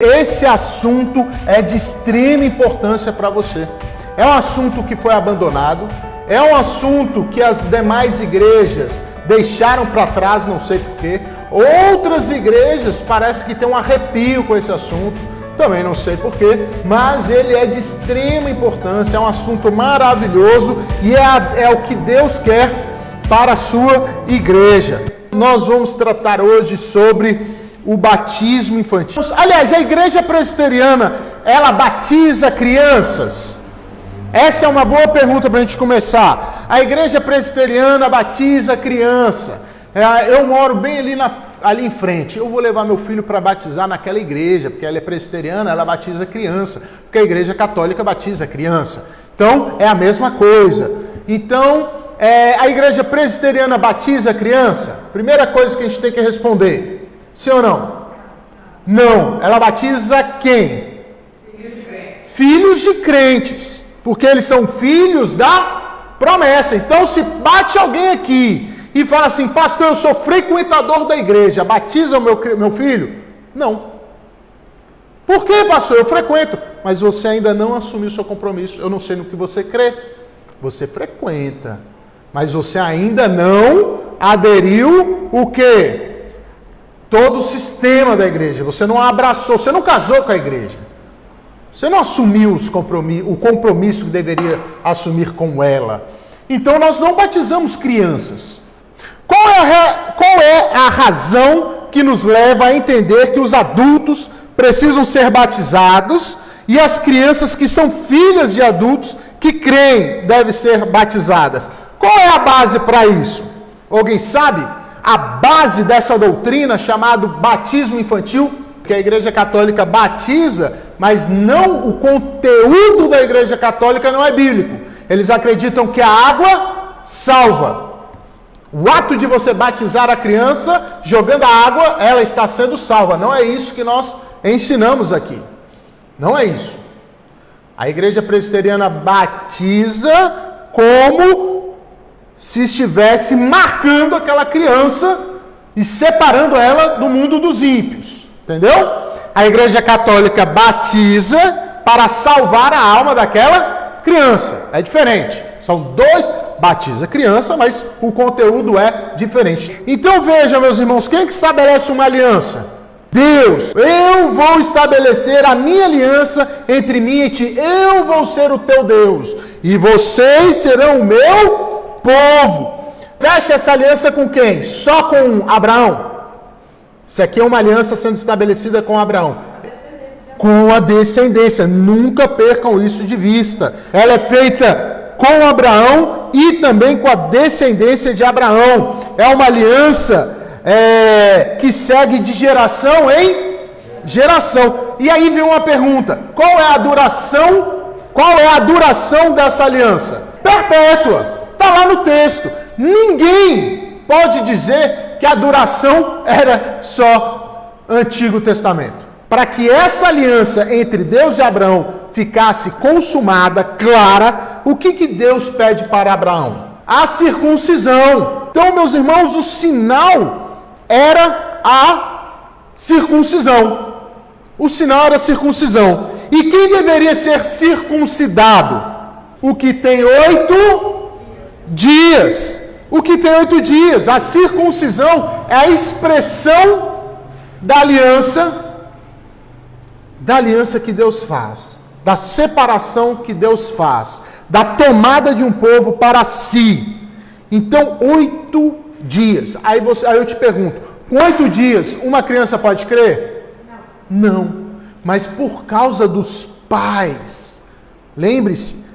Esse assunto é de extrema importância para você. É um assunto que foi abandonado, é um assunto que as demais igrejas deixaram para trás, não sei porquê. Outras igrejas parece que tem um arrepio com esse assunto, também não sei porquê, mas ele é de extrema importância, é um assunto maravilhoso e é o que Deus quer para a sua igreja. Nós vamos tratar hoje sobre o batismo infantil. Aliás, a igreja presbiteriana, ela batiza crianças? Essa é uma boa pergunta para a gente começar. A igreja presbiteriana batiza criança. Eu moro bem ali em frente. Eu vou levar meu filho para batizar naquela igreja, porque ela é presbiteriana, ela batiza criança. Porque a igreja católica batiza criança. Então, é a mesma coisa. Então, a igreja presbiteriana batiza criança? Primeira coisa que a gente tem que responder. Sim ou não? Não. Ela batiza quem? Filhos de crentes. Porque eles são filhos da promessa. Então, se bate alguém aqui e fala assim, pastor, eu sou frequentador da igreja, batiza o meu filho? Não. Por que, pastor? Eu frequento. Mas você ainda não assumiu o seu compromisso. Eu não sei no que você crê. Você frequenta. Mas você ainda não aderiu o quê? Todo o sistema da igreja. Você não abraçou, você não casou com a igreja. Você não assumiu o compromisso que deveria assumir com ela. Então nós não batizamos crianças. Qual é a razão que nos leva a entender que os adultos precisam ser batizados e as crianças que são filhas de adultos que creem devem ser batizadas? Qual é a base para isso? Alguém sabe? A base dessa doutrina chamada batismo infantil, que a igreja católica batiza, mas não o conteúdo da igreja católica não é bíblico. Eles acreditam que a água salva. O ato de você batizar a criança, jogando a água, ela está sendo salva. Não é isso que nós ensinamos aqui. Não é isso. A igreja presbiteriana batiza como se estivesse marcando aquela criança e separando ela do mundo dos ímpios. Entendeu? A igreja católica batiza para salvar a alma daquela criança. É diferente. São dois, batiza a criança, mas o conteúdo é diferente. Então veja, meus irmãos, quem que estabelece uma aliança? Deus. Eu vou estabelecer a minha aliança entre mim e ti. Eu vou ser o teu Deus. E vocês serão o meu povo. Fecha essa aliança com quem? Só com Abraão? Isso aqui é uma aliança sendo estabelecida com Abraão. Com a descendência. Nunca percam isso de vista. Ela é feita com Abraão e também com a descendência de Abraão. É uma aliança que segue de geração em geração. E aí vem uma pergunta. Qual é a duração dessa aliança? Perpétua. Está lá no texto. Ninguém pode dizer que a duração era só Antigo Testamento. Para que essa aliança entre Deus e Abraão ficasse consumada, clara, o que Deus pede para Abraão? A circuncisão. Então, meus irmãos, o sinal era a circuncisão. O sinal era a circuncisão. E quem deveria ser circuncidado? O que tem 8 dias. O que tem 8 dias. A circuncisão é a expressão da aliança que Deus faz, da separação que Deus faz, da tomada de um povo para si. Então, 8 dias. Aí eu te pergunto, com 8 dias, uma criança pode crer? Não. Mas por causa dos pais. Lembre-se,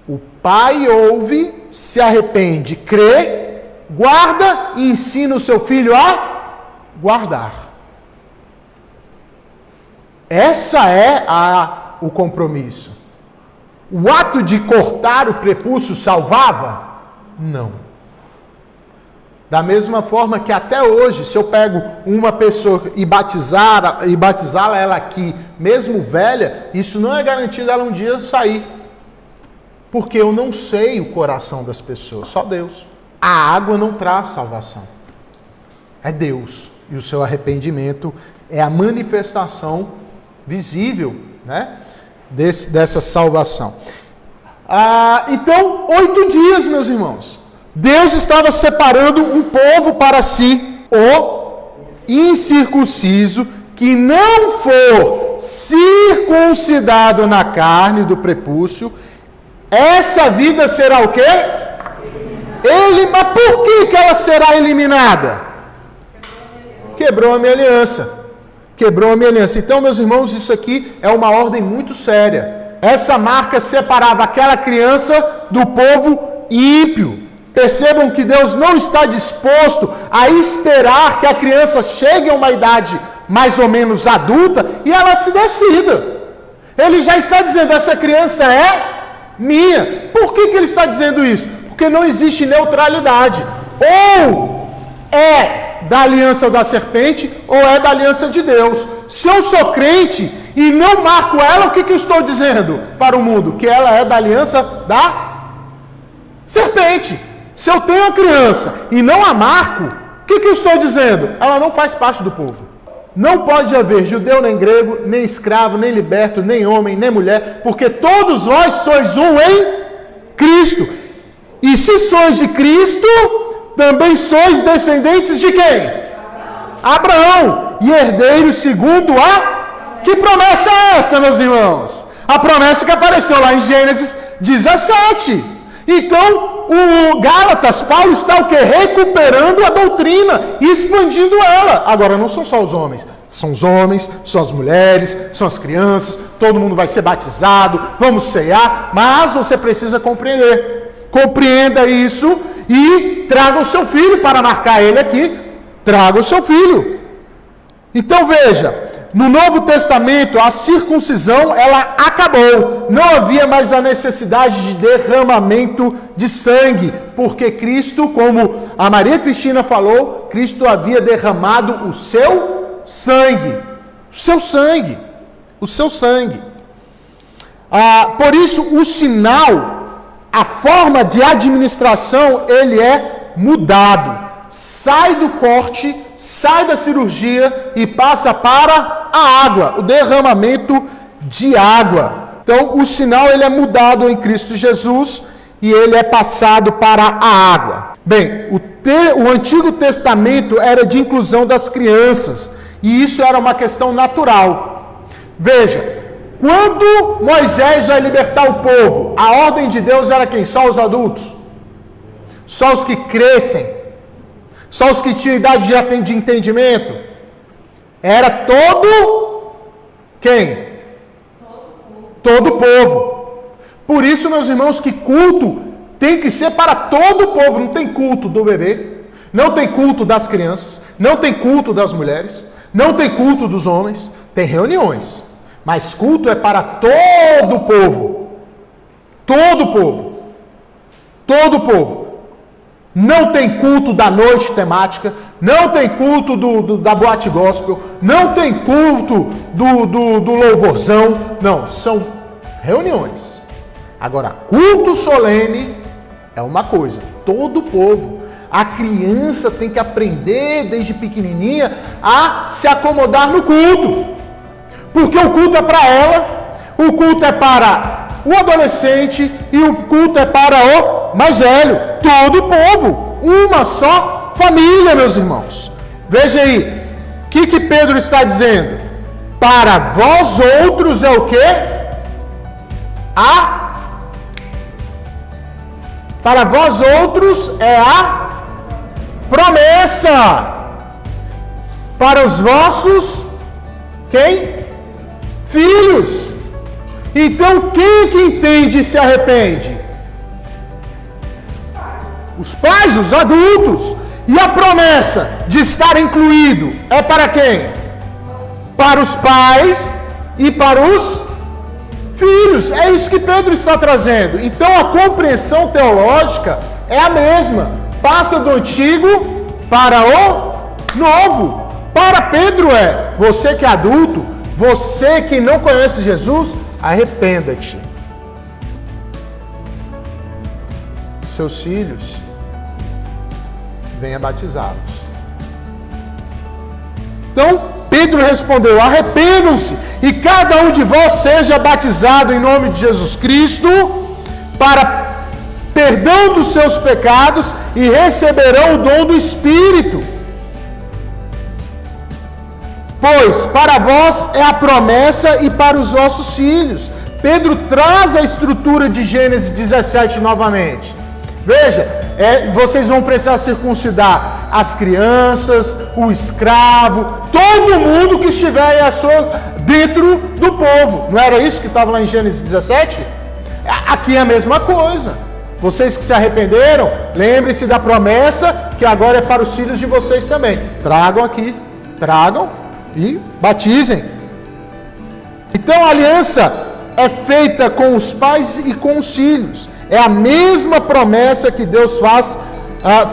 o pai ouve, se arrepende, crê, guarda e ensina o seu filho a guardar. Essa é o compromisso. O ato de cortar o prepúcio salvava? Não. Da mesma forma que até hoje, se eu pego uma pessoa e batizá-la ela aqui, mesmo velha, isso não é garantido ela um dia sair. Porque eu não sei o coração das pessoas, só Deus. A água não traz salvação. É Deus. E o seu arrependimento é a manifestação visível, né? Dessa salvação. Então, 8 dias, meus irmãos. Deus estava separando um povo para si, o incircunciso, que não for circuncidado na carne do prepúcio, essa vida será o quê? Mas por que ela será eliminada? Quebrou a minha aliança. Quebrou a minha aliança. Então, meus irmãos, isso aqui é uma ordem muito séria. Essa marca separava aquela criança do povo ímpio. Percebam que Deus não está disposto a esperar que a criança chegue a uma idade mais ou menos adulta e ela se decida. Ele já está dizendo, essa criança é minha. Por que ele está dizendo isso? Porque não existe neutralidade. Ou é da aliança da serpente, ou é da aliança de Deus. Se eu sou crente e não marco ela, o que eu estou dizendo para o mundo? Que ela é da aliança da serpente. Se eu tenho a criança e não a marco, o que eu estou dizendo? Ela não faz parte do povo. Não pode haver judeu, nem grego, nem escravo, nem liberto, nem homem, nem mulher, porque todos vós sois um em Cristo. E se sois de Cristo, também sois descendentes de quem? Abraão. E herdeiros segundo a... Que promessa é essa, meus irmãos? A promessa que apareceu lá em Gênesis 17. Então, o Gálatas, Paulo está o quê? Recuperando a doutrina e expandindo ela. Agora, não são só os homens. São os homens, são as mulheres, são as crianças. Todo mundo vai ser batizado, vamos cear. Mas você precisa compreender. Compreenda isso e traga o seu filho para marcar ele aqui. Traga o seu filho. Então, veja. No Novo Testamento, a circuncisão, ela acabou. Não havia mais a necessidade de derramamento de sangue, porque Cristo, como a Maria Cristina falou, Cristo havia derramado o seu sangue. O seu sangue. O seu sangue. Por isso, o sinal, a forma de administração, ele é mudado. Sai do corte, sai da cirurgia e passa para a água, o derramamento de água. Então, o sinal ele é mudado em Cristo Jesus e ele é passado para a água. Bem, o Antigo Testamento era de inclusão das crianças e isso era uma questão natural. Veja, quando Moisés vai libertar o povo, a ordem de Deus era quem? Só os adultos? Só os que crescem? Só os que tinham idade de entendimento? Era todo quem? Todo o povo. Por isso, meus irmãos, que culto tem que ser para todo o povo. Não tem culto do bebê, não tem culto das crianças, não tem culto das mulheres, não tem culto dos homens. Tem reuniões, mas culto é para todo o povo. Todo o povo. Todo o povo. Não tem culto da noite temática, não tem culto da boate gospel, não tem culto do louvorzão, não, são reuniões. Agora, culto solene é uma coisa, todo o povo. A criança tem que aprender desde pequenininha a se acomodar no culto, porque o culto é para ela, o culto é para o adolescente e o culto é para o mais velho, todo o povo, uma só família, meus irmãos. Veja aí, o que Pedro está dizendo? Para vós outros é o quê? Para vós outros é a promessa. Para os vossos, quem? Filhos. Então, quem que entende e se arrepende? Os pais, os adultos. E a promessa de estar incluído é para quem? Para os pais e para os filhos. É isso que Pedro está trazendo. Então, a compreensão teológica é a mesma. Passa do antigo para o novo. Para Pedro você que é adulto, você que não conhece Jesus, arrependa-te. Seus filhos, venha batizá-los. Então, Pedro respondeu: arrependam-se e cada um de vós seja batizado em nome de Jesus Cristo para perdão dos seus pecados e receberão o dom do Espírito. Pois para vós é a promessa e para os vossos filhos. Pedro traz a estrutura de Gênesis 17 novamente. Veja, vocês vão precisar circuncidar as crianças, o escravo, todo mundo que estiver dentro do povo. Não era isso que estava lá em Gênesis 17? Aqui é a mesma coisa. Vocês que se arrependeram, lembrem-se da promessa que agora é para os filhos de vocês também. Tragam aqui, tragam e batizem. Então a aliança é feita com os pais e com os filhos. É a mesma promessa que Deus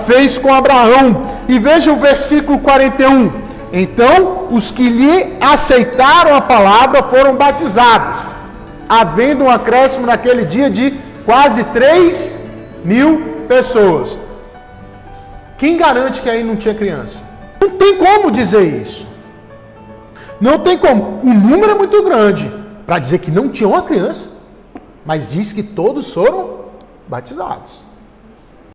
fez com Abraão. E veja o versículo 41. Então, os que lhe aceitaram a palavra foram batizados, havendo um acréscimo naquele dia de quase 3.000 pessoas. Quem garante que aí não tinha criança? Não tem como dizer isso. Não tem como. O número é muito grande para dizer que não tinha uma criança, mas diz que todos foram batizados.